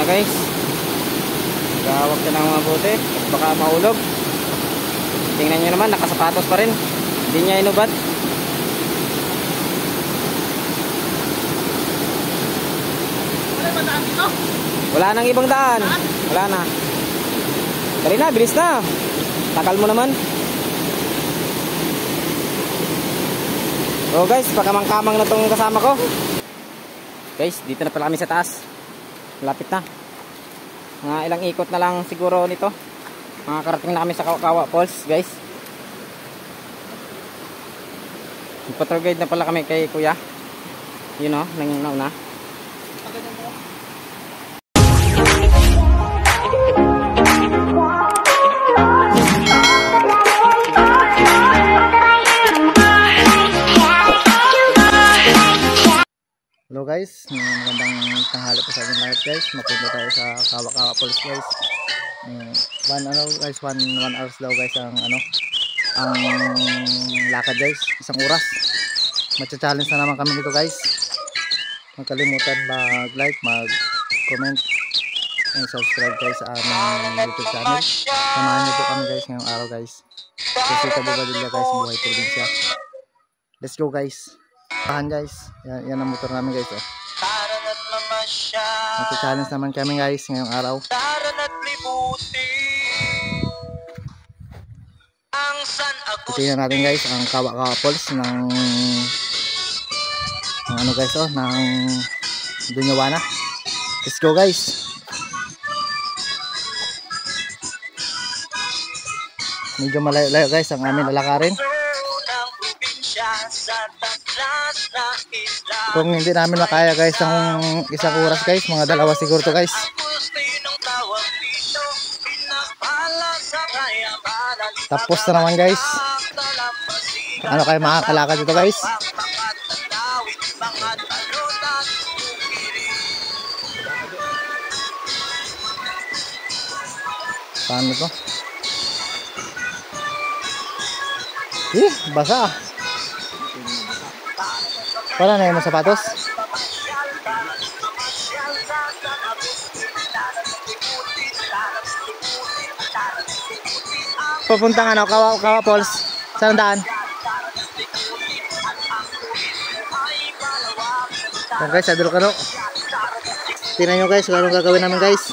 na guys. Gawag ka ng mabuti, baka mahulog. Tingnan nyo naman, nakasapatos pa rin. Hindi niya inubad. Wala ba daan dito? Wala nang ibang daan. Wala na. Dali na, bilis na. Takal mo naman. So guys, pakamang-kamang na tong kasama ko. Guys, dito na pala kami sa taas. Malapit na. Mga ilang ikot na lang siguro nito. Makakarating na kami sa Kawa Falls, guys. Nagpa-tour guide na pala kami kay Kuya. Yun o, nauna. Hello guys, magandang tanghali po sa ating lahat guys. Mapunta tayo sa Kawa Falls guys. One hours daw guys ang lakad guys, isang oras. Magcha-challenge na naman kami dito guys. Huwag kalimutan mag-like, mag-comment, and subscribe guys sa aming YouTube channel. Samahan niyo po kami guys ngayong araw guys. Rosita Bobadilla guys, buhay probinsya. Let's go guys. Tahan guys, yan ang motor namin guys oh. Magcha-challenge naman kami guys ngayong araw. Tingnan natin guys ang Kawa Falls ng ano guys oh, ng Dunyawana. Let's go guys. Medyo malayo guys ang aming lalakarin. Kung hindi namin makaya guys ang isang oras guys, mga dalawa siguro to guys. Tapos na naman guys. Ano kayo makakalakad dito guys? Paano to? Basa. Wala na yung mga sapatos. Papuntang ano, Kawa Falls. Saan daan? Yan guys, adol ka no. Tingnan nyo guys kung anong gagawin namin guys.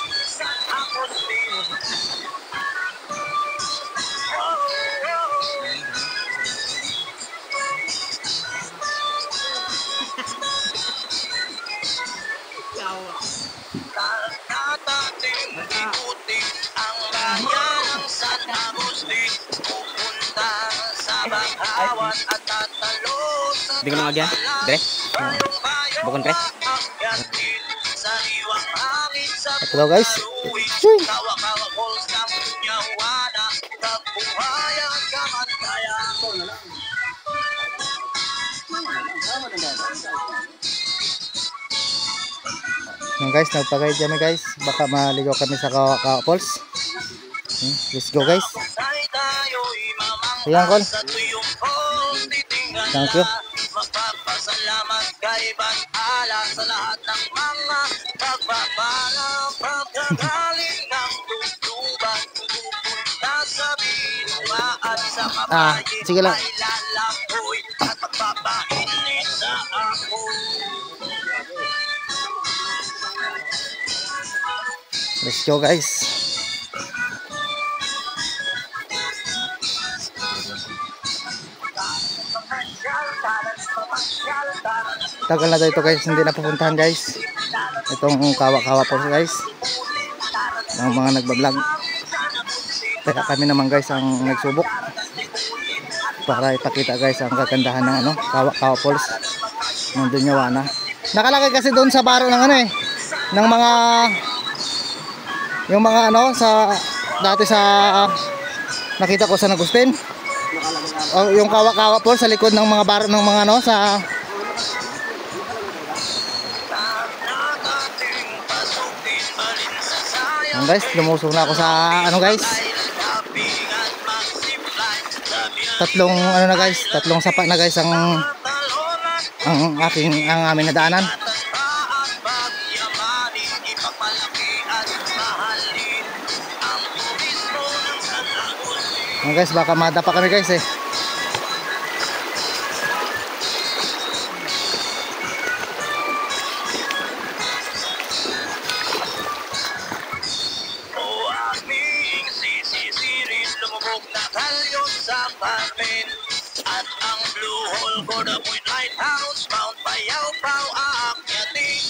Hindi ko nang agyan. Dre? Bukon pre? Ito daw guys. Yan guys, nagpagayad kami guys. Baka maligaw kami sa Kawa Falls. Let's go guys. Ayan Col. Thank you. Magpapasalamat kay Bantala sa lahat ng mga pagpapalang pagkagaling ng tutuban. Pupunta sa binunga at sa kapayin sige lang. ay lalakoy at magpapainit sa apoy. Let's go guys. Tagal na dito guys, hindi na pupuntahan guys. Itong Kawa Falls guys. Ang mga nagbablog. Kaya kami naman guys ang nagsubok para ipakita guys ang kagandahan ng ano, Kawa Falls ng Dunyawana. Nakalagay kasi doon sa baro ng ano eh, ng mga yung mga ano sa dati sa nakita ko sa Agustin. O, yung Kawa Falls sa likod ng mga baro ng mga ano sa guys, lumusong na ako sa ano guys. Tatlong ano na guys, tatlong sapa na guys ang aming nadaanan. Mga guys, baka madapa kami guys eh. At ang Blue Hole, Gorda Point Lighthouse, Mount Payaw-Paw aakyatin,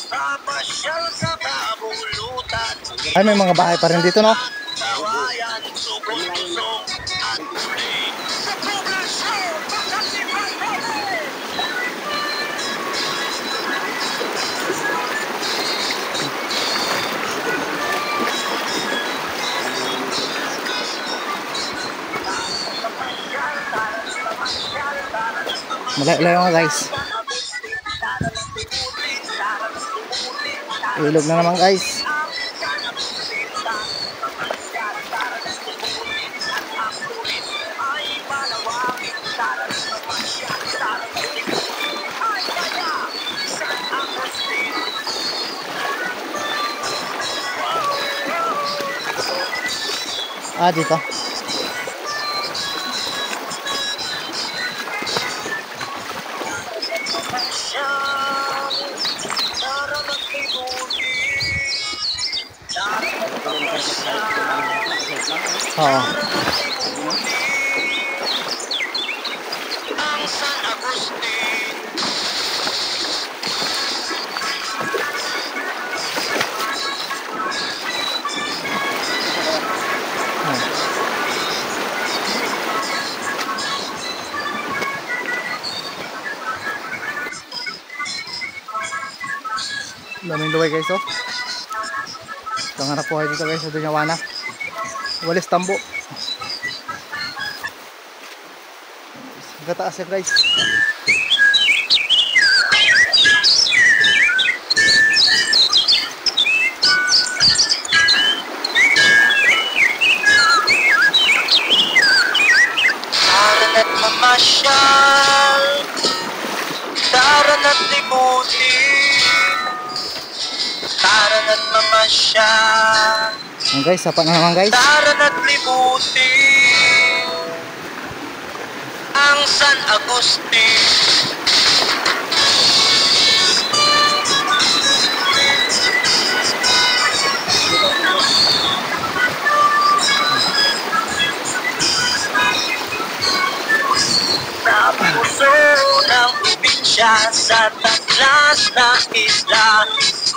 papasyal sa kabulutan. Ay, may mga bahay pa rin dito, no? Kawayan, sugod-lusong at muli sa poblasyon, pagkasipan natin. Malayo nga guys. Ilog na naman guys. Ah, dito. Oo. Ang San Agustin. Daming luway guys, oh. Tangarap po kayo dito guys sa Dunyawana. Walis Tambo. Gataas yan guys. Daran at mamasyal, daran at libutin, daran at mamasyal. Yan guys, sapa na naman guys. Daran at libutin ang San Agustin. Sa puso ng probinsya, sa taglas na isla,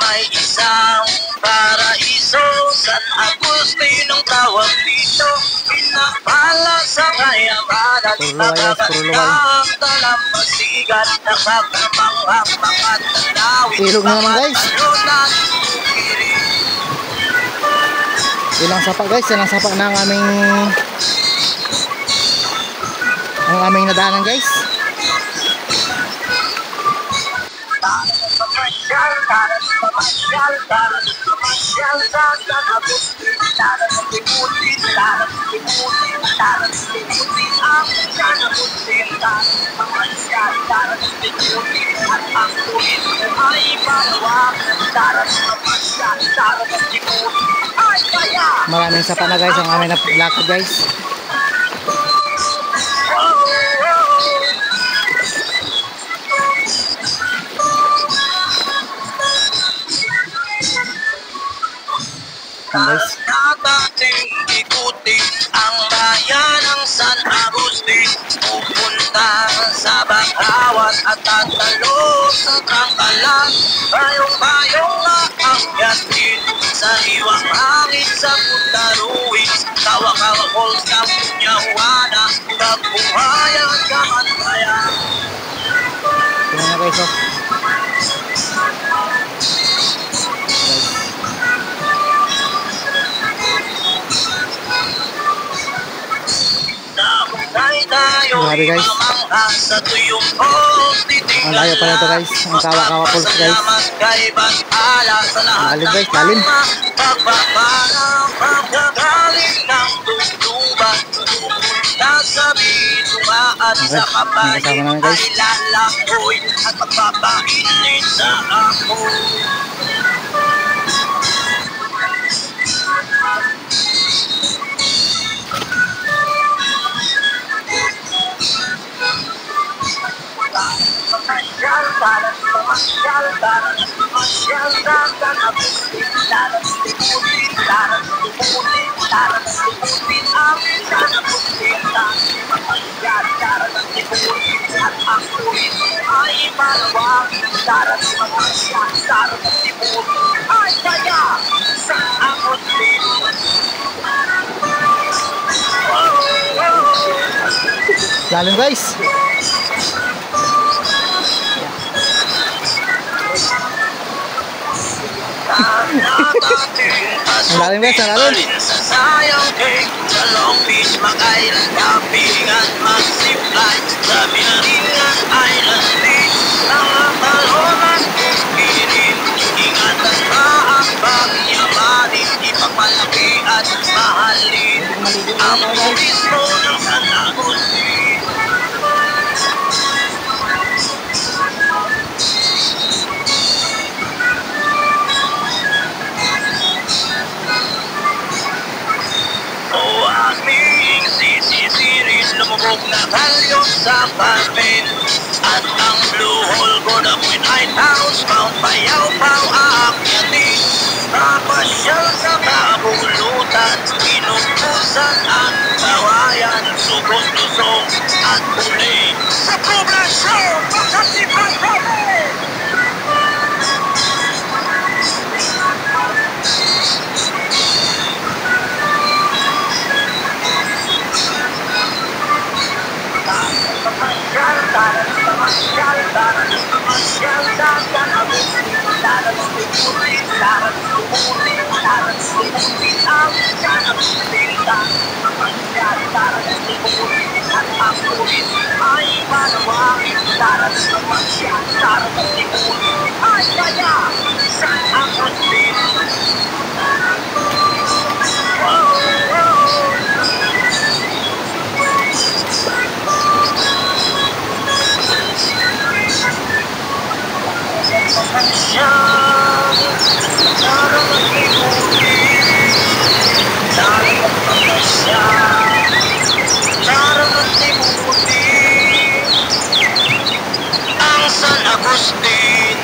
may isang paraiso. San Agustin ang tawag dito, pinapala sa kayamanan, nakabandang dalampasigan, nakakamanghang mga tanawin, Ilog na naman guys. talunan, ukirin. Ilang sapa guys, ilang sapa na ang aming nadaanan guys. Mamasyal sa San Agustin, daran at libutin, daran at libutin, daran at libutin ang San Agustin, daran at mamasyal, daran at libutin, at ang tuwid ay palawak, daran at mamasyal, daran at libutin, ay kaya. Maraming sapa na guys ang aming lakad guys. Yan guys. Natating ikutin ang bayan ng San Agustin, pupunta sa Bakawan at tatalo sa Tangkalan, bayong-bayong aakyatin sa hiwang hangin sa Punta Ruiz, Tawakakol sa Punyawana, Tagbuhayan sa Mantayan. Tingnan na guys, oh. Grabe guys. Ang layo pala ito guys. Ang Kawa-Kawa Falls guys. Lalim guys, lalim. Ang kasama namin guys. Lalim guys. Ang lalim guys, ang lalim. Sayang cake sa Long Beach, Mag-Island, Kapingan, Mag-Zipline sa Binaringan Island Beach. Ang talonan kong pinin, ingatan na ang pagyamanin, ipagmalaki at mahalin ang turismo ng San Agustin. O aming sisisiris, lumubog na kalyo sa papel. At ang Blue Hole, Godamoy Lighthouse, Mount Payaw-Paw aakyatin. Napasyal sa kabulutan, inutusan ang kawayan, sugod, lusong at huli. Sa poblasyon, pagkasipan kami! Ang San Agustin.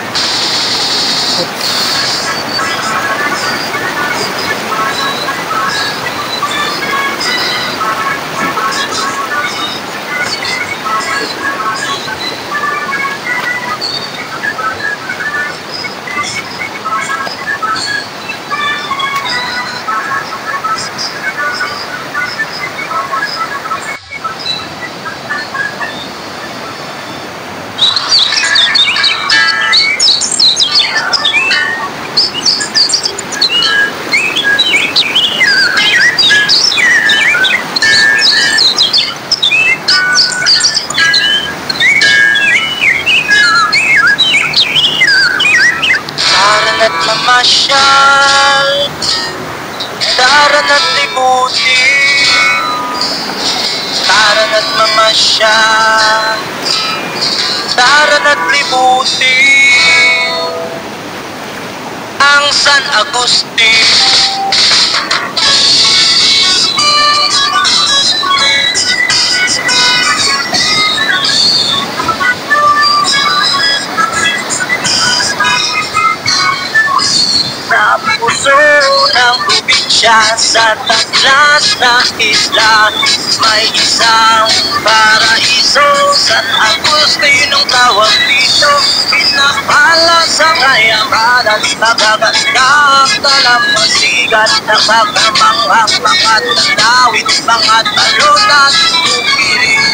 Mamasyal, tara na't libutin. Tara na't mamasyal, tara na't libutin ang San Agustin. Sa puso ng probinsya, sa taglas ng isla, may isang paraiso. San Agustin ang tawag dito, pinapala sa kayamanan, magaganda ang dalampasigan ng pagkamanghang mga tanawin, mga talon at tupirin.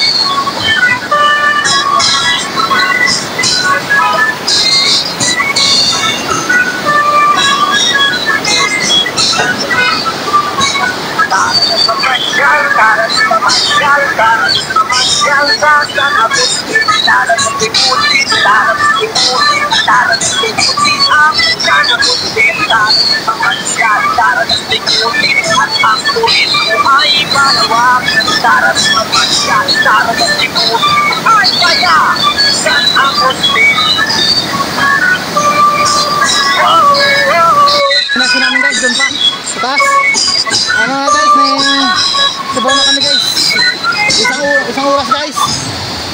Nasi namin guys, doon pa. Sa taas. Ano na guys, may sabaw na kami guys. Isang oras guys.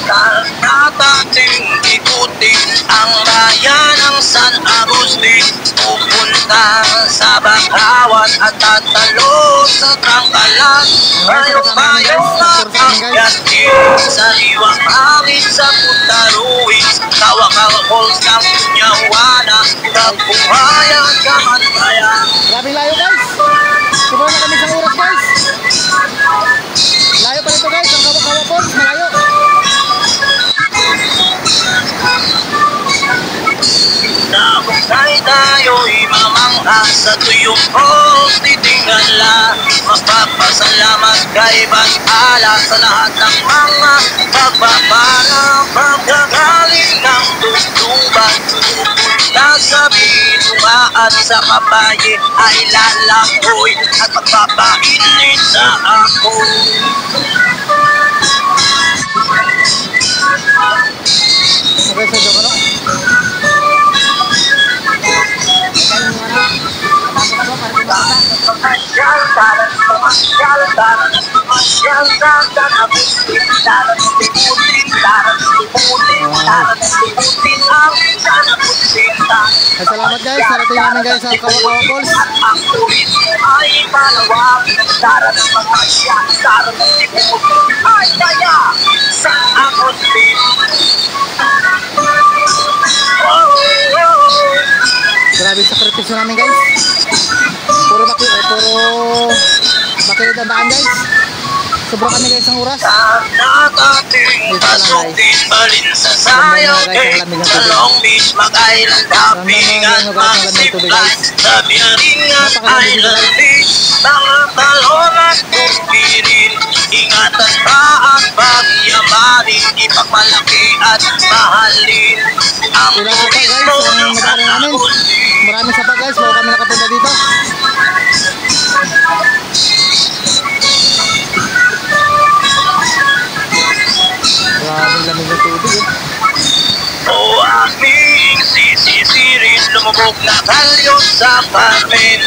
Natin ikutin ang bayan ng San Agustin. Pupunta ka sa bakawan at tatalo sa tangkalan. Ayaw tayong makakyatin sa iwang hangin sa Puntaruin. Kawa-kawa calls ng Punyawana, kabuhayan kamantayan. Grabe layo guys. Sobrang na kami isang oras guys. Layo pa nito guys, ang Kawa-Kawa Falls, malayo. Nabuhay tayo'y mamangha sa tuyong post titingala. Magpapasalamat kay Batala sa lahat ng mga pagpapala. Pagkagaling ng tugtuban, pupunta sa Binunga at sa Kabaye ay lalakoy at magpapainit sa ako. Okay, so joke ano? Ay, salamat guys, narating namin guys sa Kawa-Kawa Falls. Ay palawang dara ng mga siya, dara ng tiputin ay kaya sa ako din. Grabe sakripisyo namin guys. Puro bakit ang daan guys. Sobra kami guys ang oras. Natating pasukin balin sa sayaw cake sa Long Beach, Mag-Island, Kapingan, Maxiplan, sa Biaringan, Island Beach, mga talon at kumpirin. Ingatan pa ang pagyamanin, ipagmalaki at mahalin ang turismo ng sanakuli. Maraming sapa guys, bago kami nakapunta dito. Maraming lamig ng tubig eh. O aming sisisirin, lumubog na kalyo sa Carmen.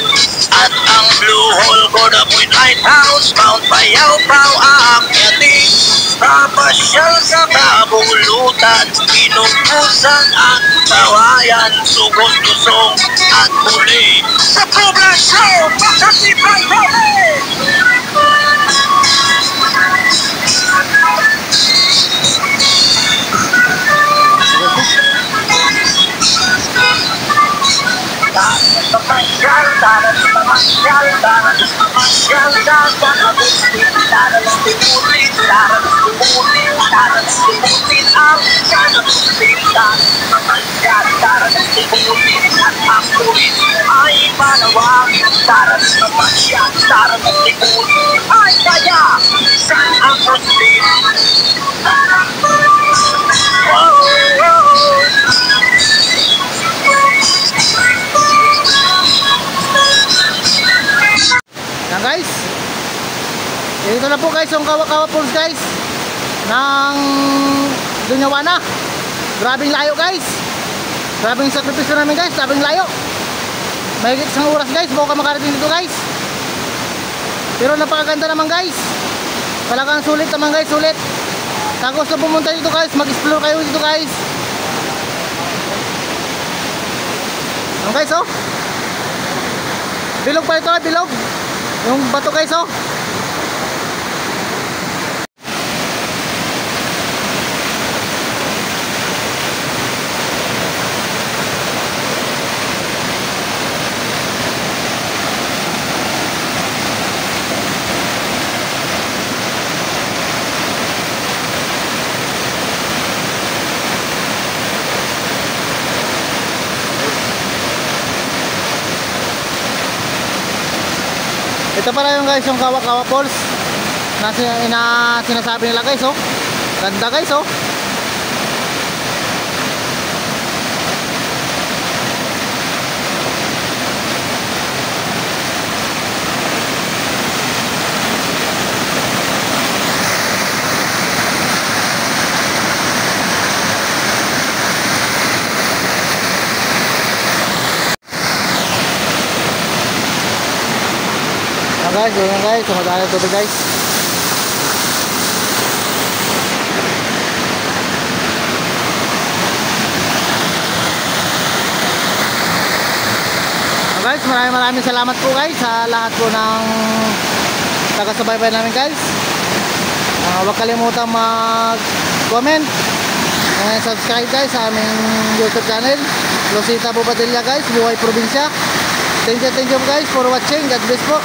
At ang Blue Hole, Gorda Point Lighthouse, Mount Payaw-Paw aakyatin. Papasyal sa kabulutan, pinupusan at kawayan, sugod lusong at muli sa poblasyon, pakasipay kami! Ay panawagin, tara na mamasyan, tara na tipunin, ay kaya, saan ako din? Yan guys. Dito na po guys yung Kawa-Kawa Falls guys ng Dunyawana. Grabing layo guys. Grabing sakripisyo namin guys, grabing layo. Mahigit isang oras guys bago ka makarating dito guys. Pero napakaganda naman guys. Talagang sulit naman guys, sulit. Kung gusto pumunta dito guys, mag-explore kayo dito guys. Ano guys oh? Bilog pa ito, bilog. Yung bato guys oh. Ito pala yung guys, yung Kawa-Kawa Falls na sinasabi nila guys oh. Ganda guys oh. Guys, yun guys, sumadaan ang tubig guys. Guys, guys, maraming salamat po guys sa lahat po ng taga-subaybay namin guys. Huwag kalimutan mag-comment and subscribe guys sa aming YouTube channel, Rosita Bobadilla guys, Buhay Probinsya. Thank you guys for watching. God bless po.